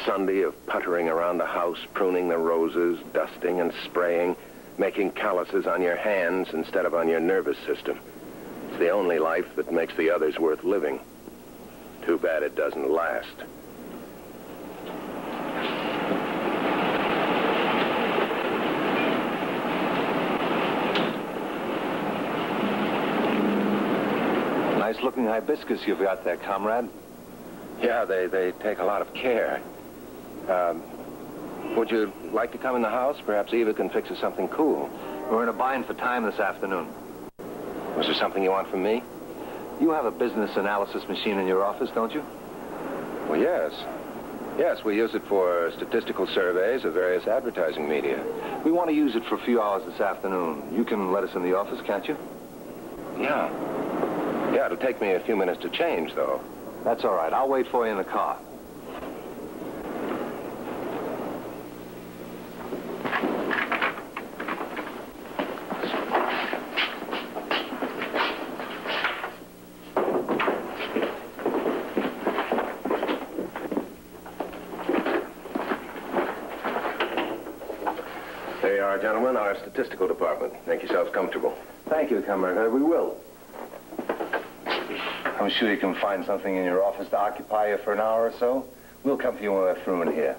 Sunday of puttering around the house, pruning the roses, dusting and spraying, making calluses on your hands instead of on your nervous system. It's the only life that makes the others worth living. Too bad it doesn't last. Nice-looking hibiscus you've got there, comrade. Yeah, they take a lot of care. Would you like to come in the house? Perhaps Eva can fix us something cool. We're in a bind for time this afternoon. Was there something you want from me? You have a business analysis machine in your office, don't you? Well, yes. Yes, we use it for statistical surveys of various advertising media. We want to use it for a few hours this afternoon. You can let us in the office, can't you? Yeah. Yeah, it'll take me a few minutes to change, though. That's all right. I'll wait for you in the car. There you are, gentlemen, our statistical department. Make yourselves comfortable. Thank you, comrade. We will. I'm sure you can find something in your office to occupy you for an hour or so. We'll come for you when we're through in here.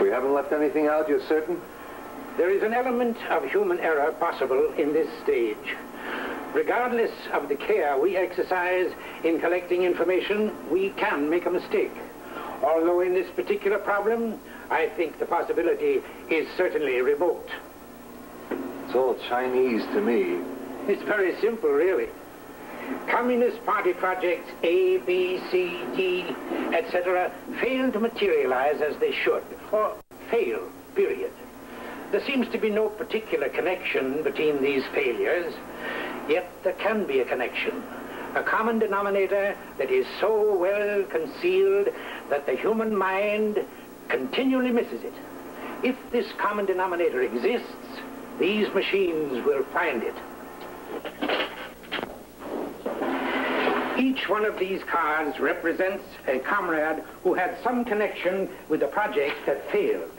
We haven't left anything out, you're certain? There is an element of human error possible in this stage. Regardless of the care we exercise in collecting information, we can make a mistake. Although in this particular problem, I think the possibility is certainly remote. It's all Chinese to me. It's very simple, really. Communist Party projects A, B, C, D, etc. fail to materialize as they should, or fail, period. There seems to be no particular connection between these failures, yet there can be a connection, a common denominator that is so well concealed that the human mind continually misses it. If this common denominator exists, these machines will find it. Each one of these cards represents a comrade who had some connection with the project that failed.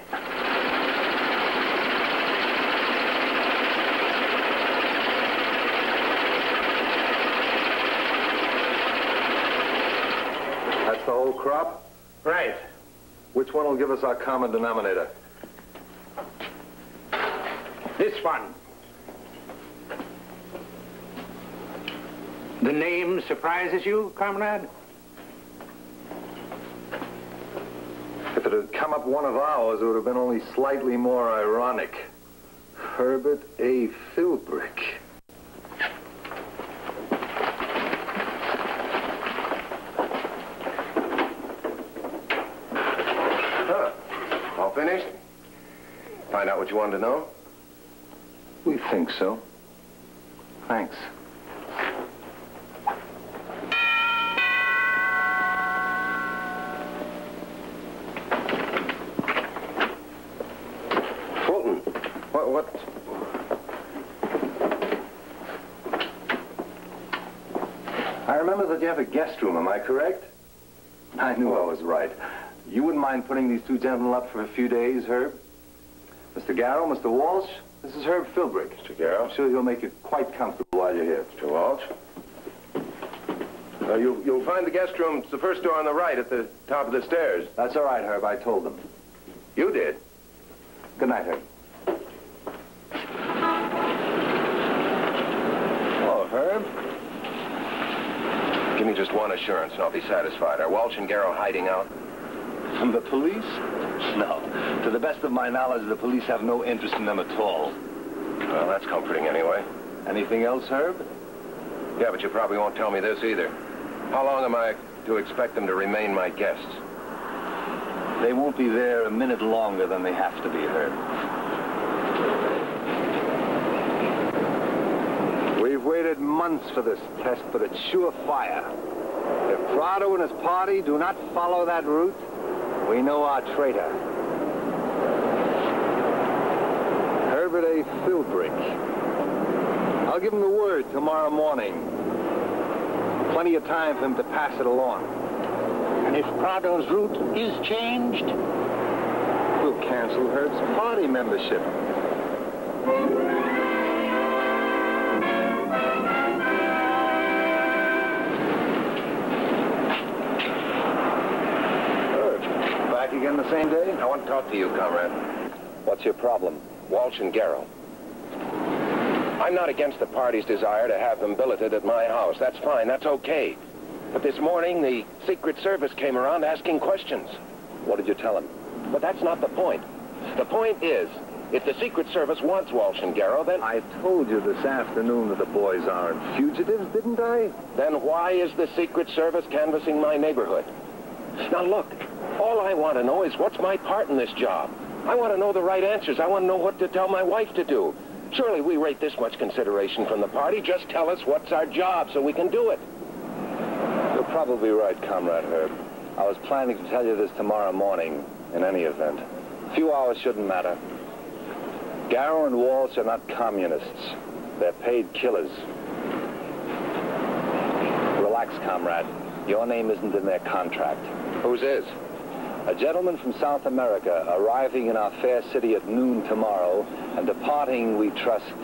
That's the whole crop? Right. Which one will give us our common denominator? This one. The name surprises you, comrade? If it had come up one of ours, it would have been only slightly more ironic. Herbert A. Philbrick. All finished? Find out what you wanted to know? We think so. Thanks. Fulton, what? I remember that you have a guest room, am I correct? I knew I was right. You wouldn't mind putting these two gentlemen up for a few days, Herb? Mr. Garrow, Mr. Walsh, this is Herb Philbrick. Mr. Garrow? I'm sure he'll make you quite comfortable while you're here. Mr. Walsh? You'll find the guest room. It's the first door on the right at the top of the stairs. That's all right, Herb. I told them. You did? Good night, Herb. Hello, Herb. Give me just one assurance and I'll be satisfied. Are Walsh and Garrow hiding out? From the police? No. To the best of my knowledge, the police have no interest in them at all. Well, that's comforting anyway. Anything else, Herb? Yeah, but you probably won't tell me this either. How long am I to expect them to remain my guests? They won't be there a minute longer than they have to be, Herb. We've We've waited months for this test, but it's surefire. If Prado and his party do not follow that route, we know our traitor. Herbert A. Philbrick. I'll give him the word tomorrow morning. Plenty of time for him to pass it along. And if Prado's route is changed? We'll cancel Herb's party membership. Back again the same day? I want to talk to you, comrade. What's your problem? Walsh and Garrow. I'm not against the party's desire to have them billeted at my house. That's fine. That's okay. But this morning, the Secret Service came around asking questions. What did you tell him? But that's not the point. The point is, if the Secret Service wants Walsh and Garrow, then... I told you this afternoon that the boys aren't fugitives, didn't I? Then why is the Secret Service canvassing my neighborhood? Now look, all I want to know is what's my part in this job. I want to know the right answers. I want to know what to tell my wife to do. Surely we rate this much consideration from the party. Just tell us what's our job so we can do it. You're probably right, Comrade Herb. I was planning to tell you this tomorrow morning, in any event. A few hours shouldn't matter. Garrow and Walsh are not communists. They're paid killers. Relax, comrade. Your name isn't in their contract. Whose is? A gentleman from South America arriving in our fair city at noon tomorrow and departing, we trust,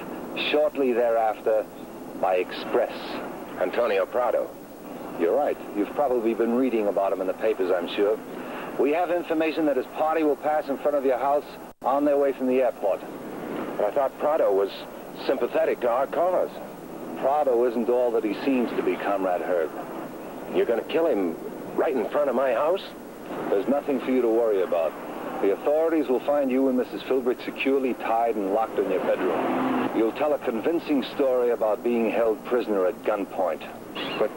shortly thereafter by express. Antonio Prado. You're right. You've probably been reading about him in the papers, I'm sure. We have information that his party will pass in front of your house on their way from the airport. But I thought Prado was sympathetic to our cause. Prado isn't all that he seems to be, Comrade Herb. You're going to kill him right in front of my house? There's nothing for you to worry about. The authorities will find you and Mrs. Philbrick securely tied and locked in your bedroom. You'll tell a convincing story about being held prisoner at gunpoint. But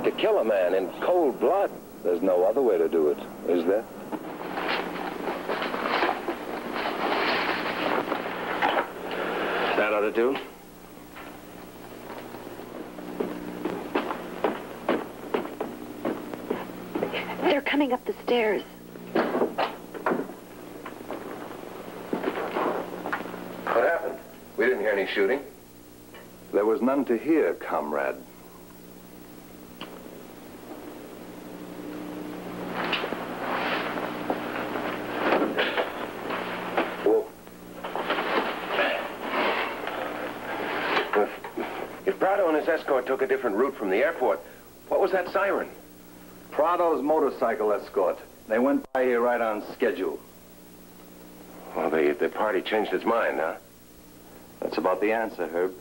to kill a man in cold blood? There's no other way to do it, is there? That ought to do. They're coming up the stairs. What happened? We didn't hear any shooting. There was none to hear, comrade. If Prado and his escort took a different route from the airport, what was that siren? Prado's motorcycle escort. They went by here right on schedule. Well, the party changed its mind, huh? That's about the answer, Herb.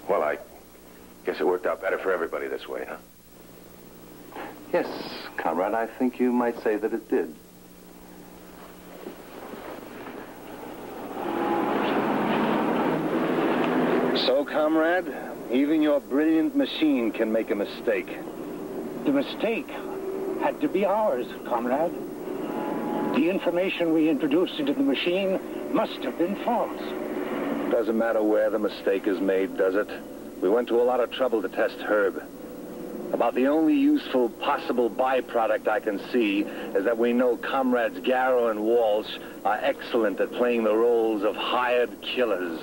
Well, I guess it worked out better for everybody this way, huh? Yes, comrade, I think you might say that it did. So, comrade, even your brilliant machine can make a mistake. The mistake had to be ours, comrade. The information we introduced into the machine must have been false. Doesn't matter where the mistake is made, does it? We went to a lot of trouble to test Herb. About the only useful possible byproduct I can see is that we know comrades Garrow and Walsh are excellent at playing the roles of hired killers.